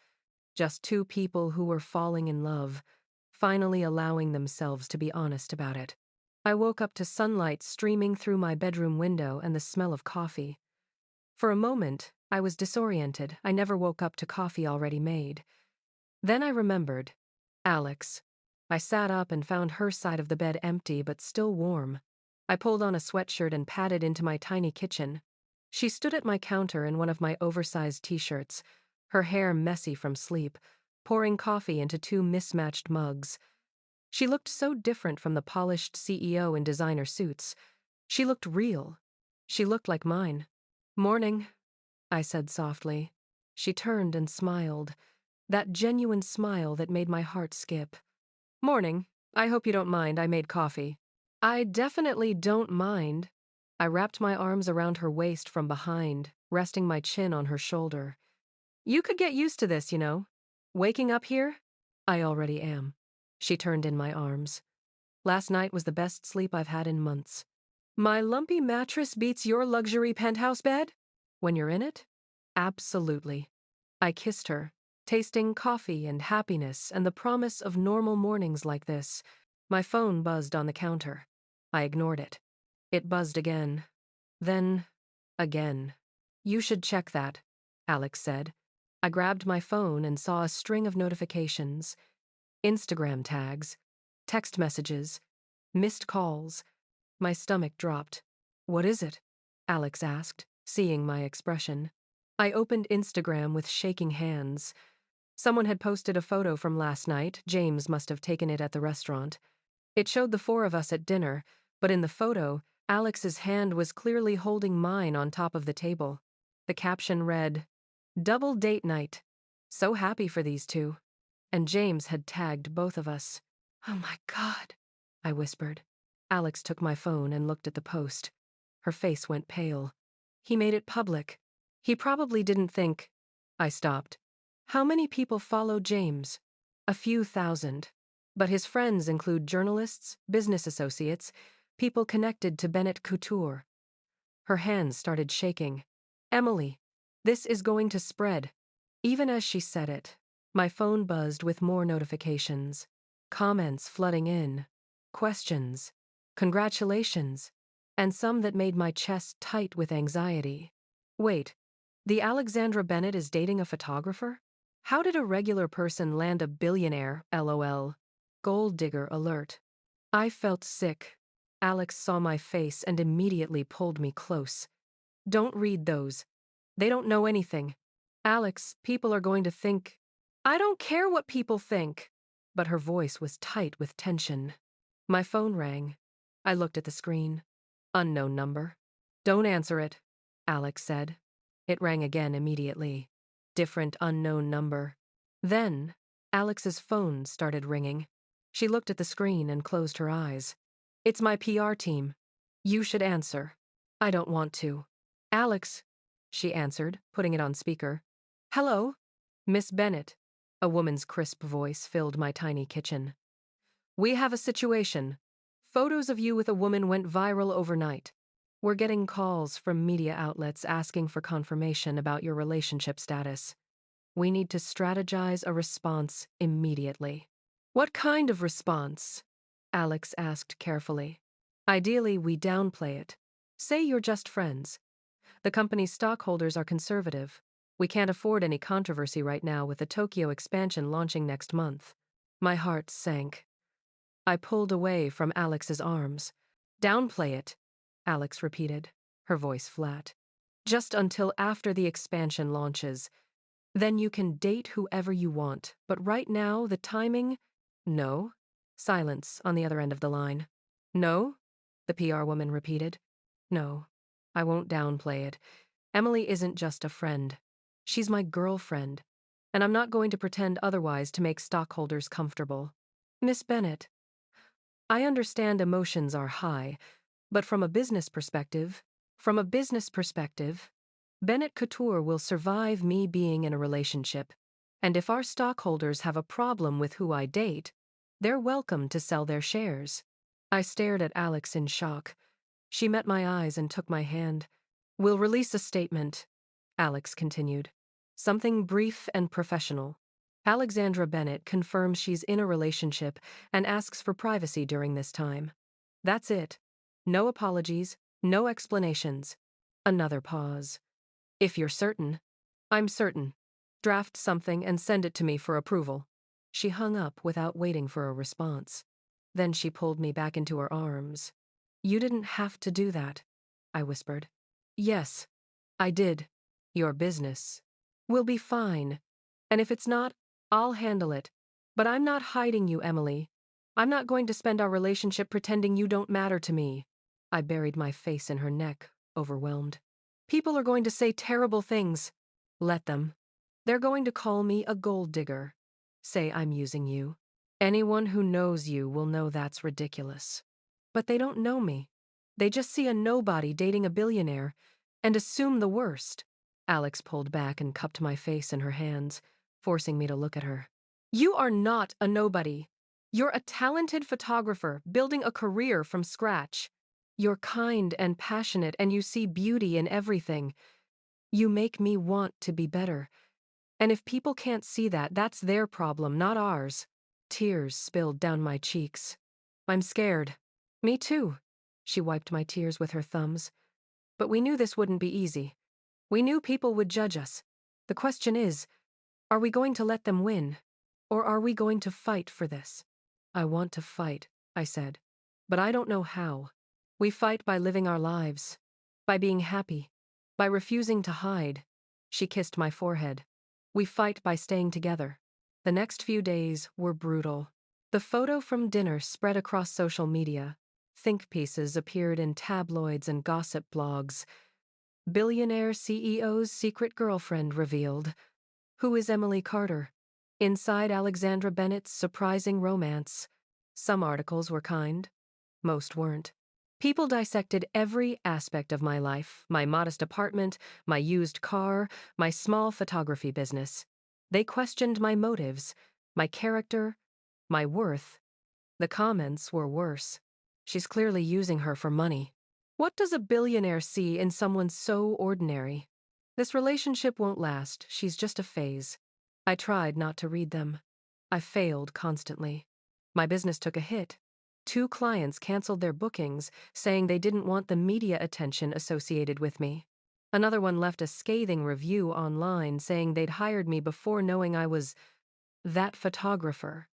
just 2 people who were falling in love, finally allowing themselves to be honest about it. I woke up to sunlight streaming through my bedroom window and the smell of coffee. For a moment, I was disoriented. I never woke up to coffee already made. Then I remembered. Alex. I sat up and found her side of the bed empty but still warm. I pulled on a sweatshirt and padded into my tiny kitchen. She stood at my counter in one of my oversized t-shirts, her hair messy from sleep, pouring coffee into 2 mismatched mugs. She looked so different from the polished CEO in designer suits. She looked real. She looked like mine. Morning, I said softly. She turned and smiled, that genuine smile that made my heart skip. Morning. I hope you don't mind, I made coffee. I definitely don't mind. I wrapped my arms around her waist from behind, resting my chin on her shoulder. You could get used to this, you know. Waking up here? I already am. She turned in my arms. Last night was the best sleep I've had in months. My lumpy mattress beats your luxury penthouse bed? When you're in it? Absolutely. I kissed her, tasting coffee and happiness and the promise of normal mornings like this. My phone buzzed on the counter. I ignored it. It buzzed again. Then, again. You should check that, Alex said. I grabbed my phone and saw a string of notifications. Instagram tags, text messages, missed calls. My stomach dropped. What is it? Alex asked, seeing my expression. I opened Instagram with shaking hands. Someone had posted a photo from last night. James must have taken it at the restaurant. It showed the 4 of us at dinner, but in the photo, Alex's hand was clearly holding mine on top of the table. The caption read, "Double date night. So happy for these 2." And James had tagged both of us. Oh my God, I whispered. Alex took my phone and looked at the post. Her face went pale. He made it public. He probably didn't think. I stopped. How many people follow James? A few thousand. But his friends include journalists, business associates, people connected to Bennett Couture. Her hands started shaking. Emily, this is going to spread. Even as she said it, my phone buzzed with more notifications. Comments flooding in. Questions. Congratulations. And some that made my chest tight with anxiety. Wait, the Alexandra Bennett is dating a photographer? How did a regular person land a billionaire, LOL? Gold digger alert. I felt sick. Alex saw my face and immediately pulled me close. Don't read those. They don't know anything. Alex, people are going to think. I don't care what people think. But her voice was tight with tension. My phone rang. I looked at the screen. Unknown number. Don't answer it, Alex said. It rang again immediately. Different unknown number. Then, Alex's phone started ringing. She looked at the screen and closed her eyes. It's my PR team. You should answer. I don't want to. Alex, she answered, putting it on speaker. Hello? Miss Bennett. A woman's crisp voice filled my tiny kitchen. We have a situation. Photos of you with a woman went viral overnight. We're getting calls from media outlets asking for confirmation about your relationship status. We need to strategize a response immediately. What kind of response? Alex asked carefully. Ideally, we downplay it. Say you're just friends. The company's stockholders are conservative. We can't afford any controversy right now with the Tokyo expansion launching next month. My heart sank. I pulled away from Alex's arms. Downplay it, Alex repeated, her voice flat. Just until after the expansion launches. Then you can date whoever you want, but right now, the timing? No. Silence on the other end of the line. No? The PR woman repeated. No. I won't downplay it. Emily isn't just a friend. She's my girlfriend. And I'm not going to pretend otherwise to make stockholders comfortable. Miss Bennett, I understand emotions are high, but from a business perspective, Bennett Couture will survive me being in a relationship. And if our stockholders have a problem with who I date, they're welcome to sell their shares. I stared at Alex in shock. She met my eyes and took my hand. We'll release a statement, Alex continued. Something brief and professional. Alexandra Bennett confirms she's in a relationship and asks for privacy during this time. That's it. No apologies, no explanations. Another pause. If you're certain. I'm certain. Draft something and send it to me for approval. She hung up without waiting for a response. Then she pulled me back into her arms. You didn't have to do that, I whispered. Yes, I did. Your business. We'll be fine. And if it's not, I'll handle it. But I'm not hiding you, Emily. I'm not going to spend our relationship pretending you don't matter to me. I buried my face in her neck, overwhelmed. People are going to say terrible things. Let them. They're going to call me a gold digger. Say I'm using you. Anyone who knows you will know that's ridiculous. But they don't know me. They just see a nobody dating a billionaire and assume the worst. Alex pulled back and cupped my face in her hands, forcing me to look at her. You are not a nobody. You're a talented photographer building a career from scratch. You're kind and passionate and you see beauty in everything. You make me want to be better. And if people can't see that, that's their problem, not ours. Tears spilled down my cheeks. I'm scared. Me too. She wiped my tears with her thumbs. But we knew this wouldn't be easy. We knew people would judge us. The question is, are we going to let them win? Or are we going to fight for this? I want to fight, I said. But I don't know how. We fight by living our lives. By being happy. By refusing to hide. She kissed my forehead. We fight by staying together. The next few days were brutal. The photo from dinner spread across social media. Think pieces appeared in tabloids and gossip blogs. Billionaire CEO's secret girlfriend revealed. Who is Emily Carter? Inside Alexandra Bennett's surprising romance. Some articles were kind. Most weren't. People dissected every aspect of my life, my modest apartment, my used car, my small photography business. They questioned my motives, my character, my worth. The comments were worse. She's clearly using her for money. What does a billionaire see in someone so ordinary? This relationship won't last. She's just a phase. I tried not to read them. I failed constantly. My business took a hit. 2 clients canceled their bookings, saying they didn't want the media attention associated with me. Another one left a scathing review online saying they'd hired me before knowing I was that photographer.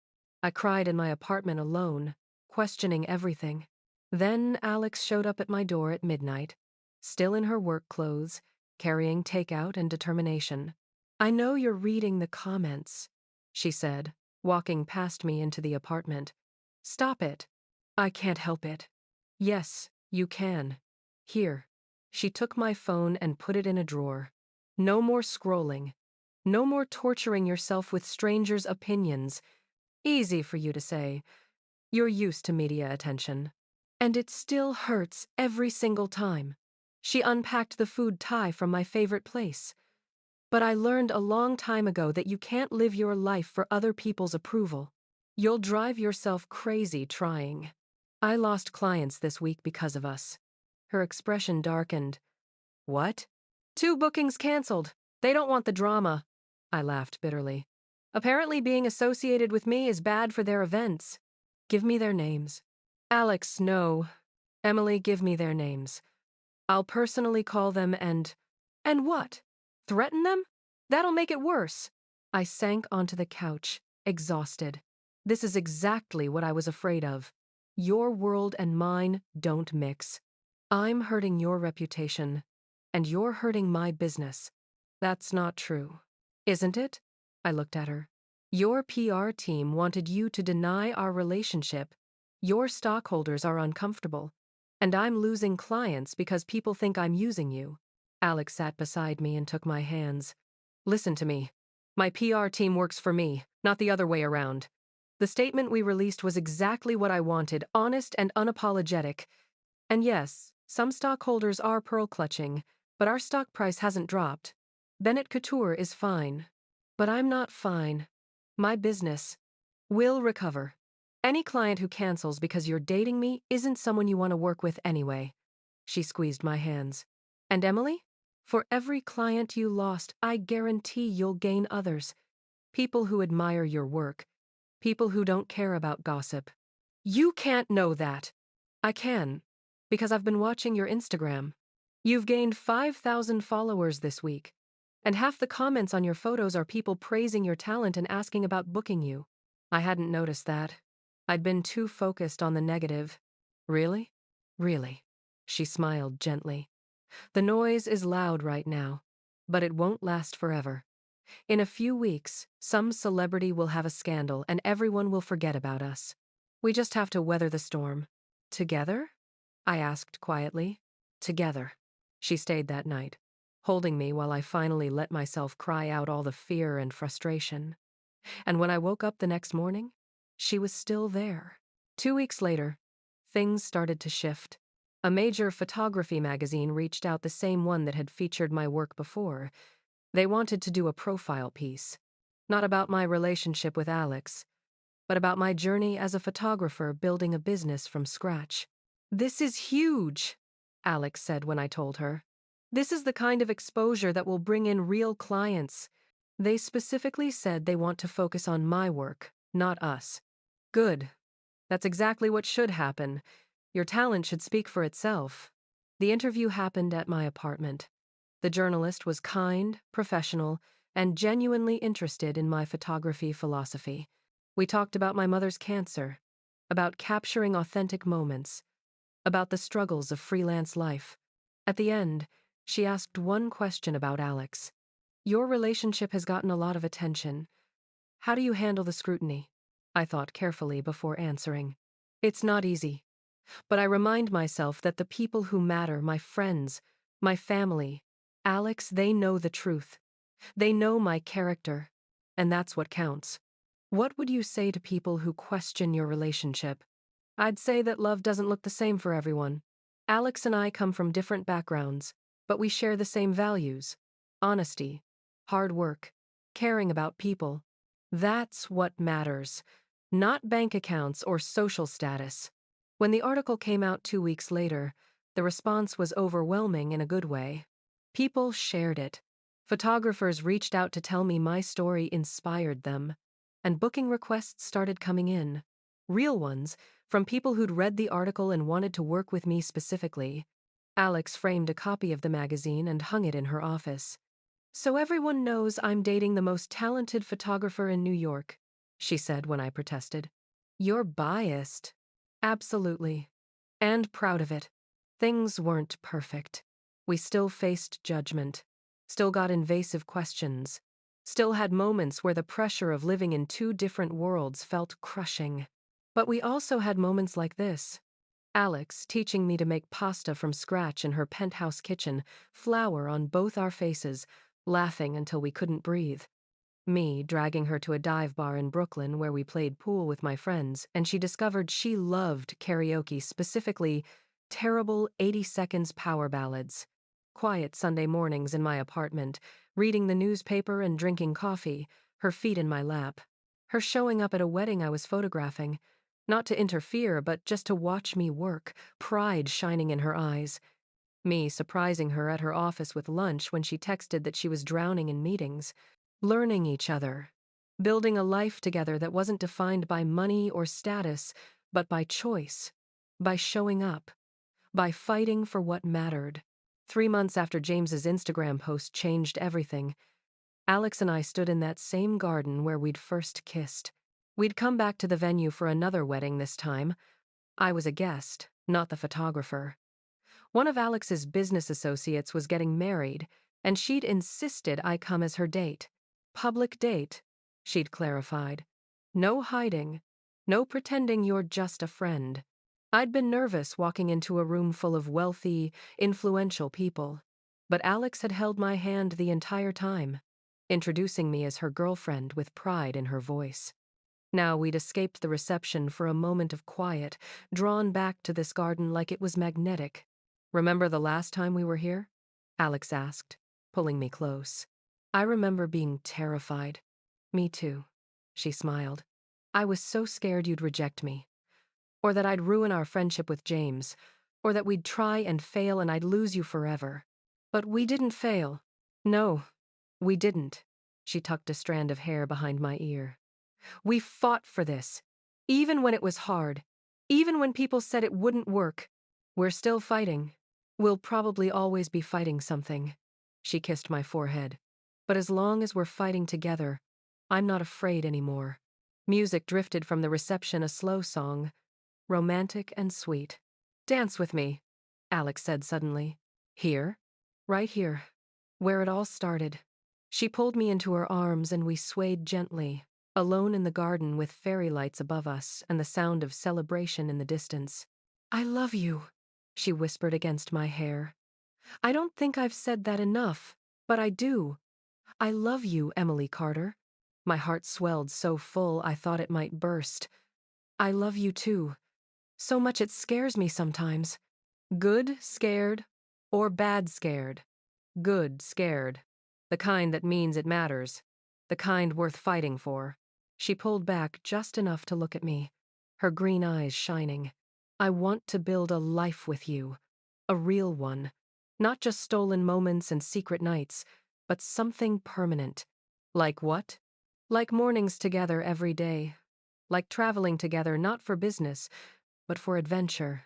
I cried in my apartment alone, questioning everything. Then Alex showed up at my door at midnight, still in her work clothes, carrying takeout and determination. I know you're reading the comments, she said, walking past me into the apartment. Stop it. I can't help it. Yes, you can. Here. She took my phone and put it in a drawer. No more scrolling. No more torturing yourself with strangers' opinions. Easy for you to say. You're used to media attention. And it still hurts every single time. She unpacked the food tie from my favorite place. But I learned a long time ago that you can't live your life for other people's approval. You'll drive yourself crazy trying. I lost clients this week because of us. Her expression darkened. What? 2 bookings canceled. They don't want the drama. I laughed bitterly. Apparently being associated with me is bad for their events. Give me their names. Alex, no. Emily, give me their names. I'll personally call them and what? Threaten them? That'll make it worse. I sank onto the couch, exhausted. This is exactly what I was afraid of. Your world and mine don't mix. I'm hurting your reputation. And you're hurting my business. That's not true. Isn't it? I looked at her. Your PR team wanted you to deny our relationship. Your stockholders are uncomfortable. And I'm losing clients because people think I'm using you. Alex sat beside me and took my hands. Listen to me. My PR team works for me, not the other way around. The statement we released was exactly what I wanted, honest and unapologetic. And yes, some stockholders are pearl-clutching, but our stock price hasn't dropped. Bennett Couture is fine. But I'm not fine. My business will recover. Any client who cancels because you're dating me isn't someone you want to work with anyway. She squeezed my hands. And Emily? For every client you lost, I guarantee you'll gain others. People who admire your work. People who don't care about gossip. You can't know that. I can, because I've been watching your Instagram. You've gained 5,000 followers this week, and half the comments on your photos are people praising your talent and asking about booking you. I hadn't noticed that. I'd been too focused on the negative. Really? Really. She smiled gently. The noise is loud right now, but it won't last forever. In a few weeks, some celebrity will have a scandal and everyone will forget about us. We just have to weather the storm. Together? I asked quietly. Together. She stayed that night, holding me while I finally let myself cry out all the fear and frustration. And when I woke up the next morning, she was still there. 2 weeks later, things started to shift. A major photography magazine reached out, the same one that had featured my work before. They wanted to do a profile piece, not about my relationship with Alex, but about my journey as a photographer building a business from scratch. This is huge, Alex said when I told her. This is the kind of exposure that will bring in real clients. They specifically said they want to focus on my work, not us. Good. That's exactly what should happen. Your talent should speak for itself. The interview happened at my apartment. The journalist was kind, professional, and genuinely interested in my photography philosophy. We talked about my mother's cancer, about capturing authentic moments, about the struggles of freelance life. At the end, she asked one question about Alex. Your relationship has gotten a lot of attention. How do you handle the scrutiny? I thought carefully before answering. It's not easy, but I remind myself that the people who matter, my friends, my family, Alex, they know the truth. They know my character, and that's what counts. What would you say to people who question your relationship? I'd say that love doesn't look the same for everyone. Alex and I come from different backgrounds, but we share the same values. Honesty, hard work, caring about people. That's what matters, not bank accounts or social status. When the article came out 2 weeks later, the response was overwhelming in a good way. People shared it. Photographers reached out to tell me my story inspired them, and booking requests started coming in. Real ones, from people who'd read the article and wanted to work with me specifically. Alex framed a copy of the magazine and hung it in her office. So everyone knows I'm dating the most talented photographer in New York, she said when I protested. You're biased. Absolutely. And proud of it. Things weren't perfect. We still faced judgment, still got invasive questions, still had moments where the pressure of living in two different worlds felt crushing. But we also had moments like this. Alex teaching me to make pasta from scratch in her penthouse kitchen, flour on both our faces, laughing until we couldn't breathe. Me dragging her to a dive bar in Brooklyn where we played pool with my friends, and she discovered she loved karaoke, specifically terrible 80 seconds power ballads. Quiet Sunday mornings in my apartment, reading the newspaper and drinking coffee, her feet in my lap. Her showing up at a wedding I was photographing, not to interfere, but just to watch me work, pride shining in her eyes. Me surprising her at her office with lunch when she texted that she was drowning in meetings. Learning each other. Building a life together that wasn't defined by money or status, but by choice. By showing up. By fighting for what mattered. 3 months after James's Instagram post changed everything, Alex and I stood in that same garden where we'd first kissed. We'd come back to the venue for another wedding this time. I was a guest, not the photographer. One of Alex's business associates was getting married, and she'd insisted I come as her date. Public date, she'd clarified. No hiding. No pretending you're just a friend. I'd been nervous walking into a room full of wealthy, influential people. But Alex had held my hand the entire time, introducing me as her girlfriend with pride in her voice. Now we'd escaped the reception for a moment of quiet, drawn back to this garden like it was magnetic. Remember the last time we were here? Alex asked, pulling me close. I remember being terrified. Me too, she smiled. I was so scared you'd reject me, or that I'd ruin our friendship with James, or that we'd try and fail and I'd lose you forever. But we didn't fail. No, we didn't. She tucked a strand of hair behind my ear. We fought for this, even when it was hard, even when people said it wouldn't work. We're still fighting. We'll probably always be fighting something. She kissed my forehead. But as long as we're fighting together, I'm not afraid anymore. Music drifted from the reception, a slow song, romantic and sweet. Dance with me, Alex said suddenly. Here? Right here, where it all started. She pulled me into her arms and we swayed gently, alone in the garden with fairy lights above us and the sound of celebration in the distance. I love you, she whispered against my hair. I don't think I've said that enough, but I do. I love you, Emily Carter. My heart swelled so full I thought it might burst. I love you too. So much it scares me sometimes. Good scared or bad scared? Good scared. The kind that means it matters. The kind worth fighting for. She pulled back just enough to look at me, her green eyes shining. I want to build a life with you. A real one. Not just stolen moments and secret nights, but something permanent. Like what? Like mornings together every day. Like traveling together not for business, but for adventure.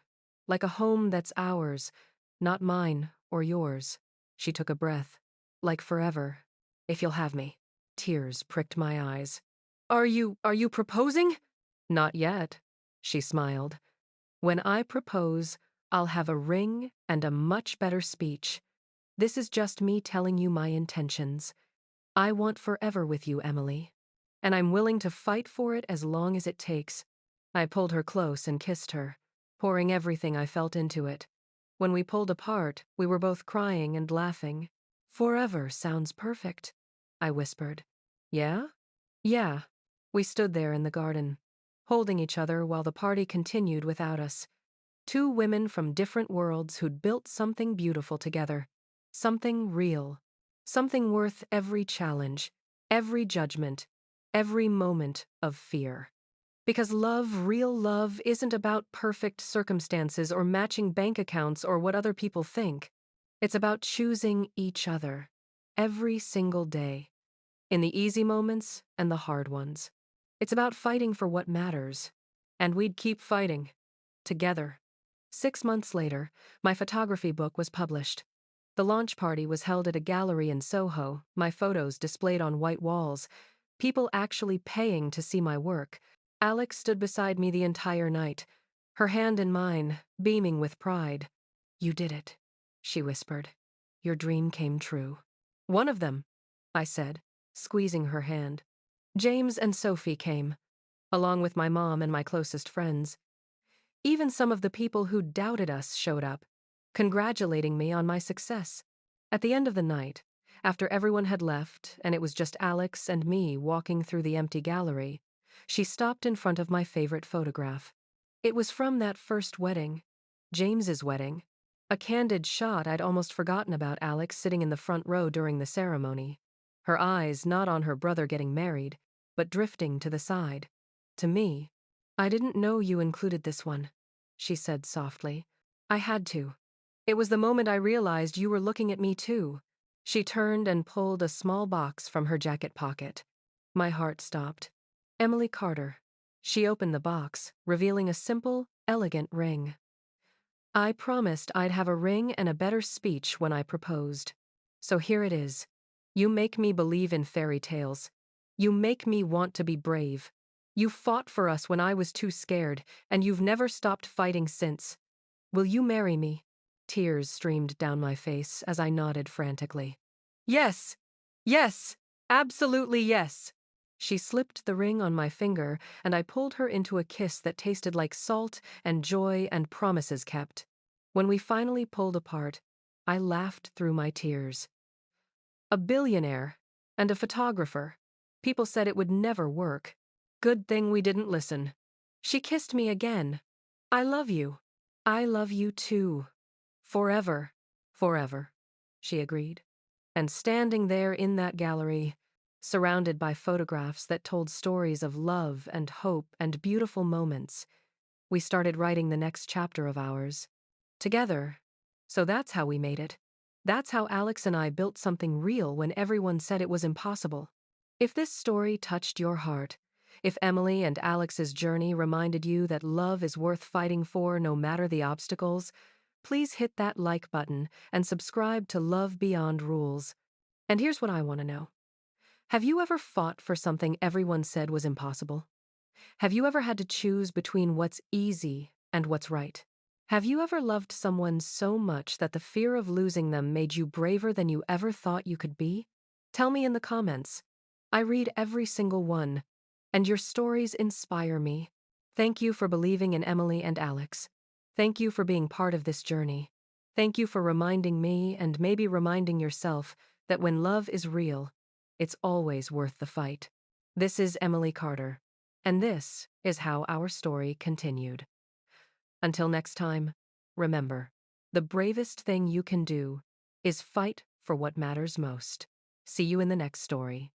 Like a home that's ours, not mine or yours. She took a breath. Like forever, if you'll have me. Tears pricked my eyes. Are you proposing? Not yet, she smiled. When I propose, I'll have a ring and a much better speech. This is just me telling you my intentions. I want forever with you, Emily. And I'm willing to fight for it as long as it takes. I pulled her close and kissed her, pouring everything I felt into it. When we pulled apart, we were both crying and laughing. Forever sounds perfect, I whispered. Yeah? Yeah. We stood there in the garden, holding each other while the party continued without us. Two women from different worlds who'd built something beautiful together. Something real. Something worth every challenge, every judgment, every moment of fear. Because love, real love, isn't about perfect circumstances or matching bank accounts or what other people think. It's about choosing each other, every single day, in the easy moments and the hard ones. It's about fighting for what matters. And we'd keep fighting, together. 6 months later, my photography book was published. The launch party was held at a gallery in Soho, my photos displayed on white walls, people actually paying to see my work. Alex stood beside me the entire night, her hand in mine, beaming with pride. You did it, she whispered. Your dream came true. One of them, I said, squeezing her hand. James and Sophie came, along with my mom and my closest friends. Even some of the people who doubted us showed up, congratulating me on my success. At the end of the night, after everyone had left and it was just Alex and me walking through the empty gallery, she stopped in front of my favorite photograph. It was from that first wedding, James's wedding. A candid shot I'd almost forgotten about Alex sitting in the front row during the ceremony. Her eyes not on her brother getting married, but drifting to the side. To me, I didn't know you included this one, she said softly. I had to. It was the moment I realized you were looking at me too. She turned and pulled a small box from her jacket pocket. My heart stopped. Emily Carter. She opened the box, revealing a simple, elegant ring. I promised I'd have a ring and a better speech when I proposed. So here it is. You make me believe in fairy tales. You make me want to be brave. You fought for us when I was too scared, and you've never stopped fighting since. Will you marry me? Tears streamed down my face as I nodded frantically. Yes! Yes! Absolutely yes! She slipped the ring on my finger, and I pulled her into a kiss that tasted like salt and joy and promises kept. When we finally pulled apart, I laughed through my tears. A billionaire and a photographer. People said it would never work. Good thing we didn't listen. She kissed me again. I love you. I love you too. Forever. Forever, she agreed. And standing there in that gallery, surrounded by photographs that told stories of love and hope and beautiful moments, we started writing the next chapter of ours. Together. So that's how we made it. That's how Alex and I built something real when everyone said it was impossible. If this story touched your heart, if Emily and Alex's journey reminded you that love is worth fighting for no matter the obstacles, please hit that like button and subscribe to Love Beyond Rules. And here's what I want to know. Have you ever fought for something everyone said was impossible? Have you ever had to choose between what's easy and what's right? Have you ever loved someone so much that the fear of losing them made you braver than you ever thought you could be? Tell me in the comments. I read every single one, and your stories inspire me. Thank you for believing in Emily and Alex. Thank you for being part of this journey. Thank you for reminding me and maybe reminding yourself that when love is real, it's always worth the fight. This is Emily Carter, and this is how our story continued. Until next time, remember, the bravest thing you can do is fight for what matters most. See you in the next story.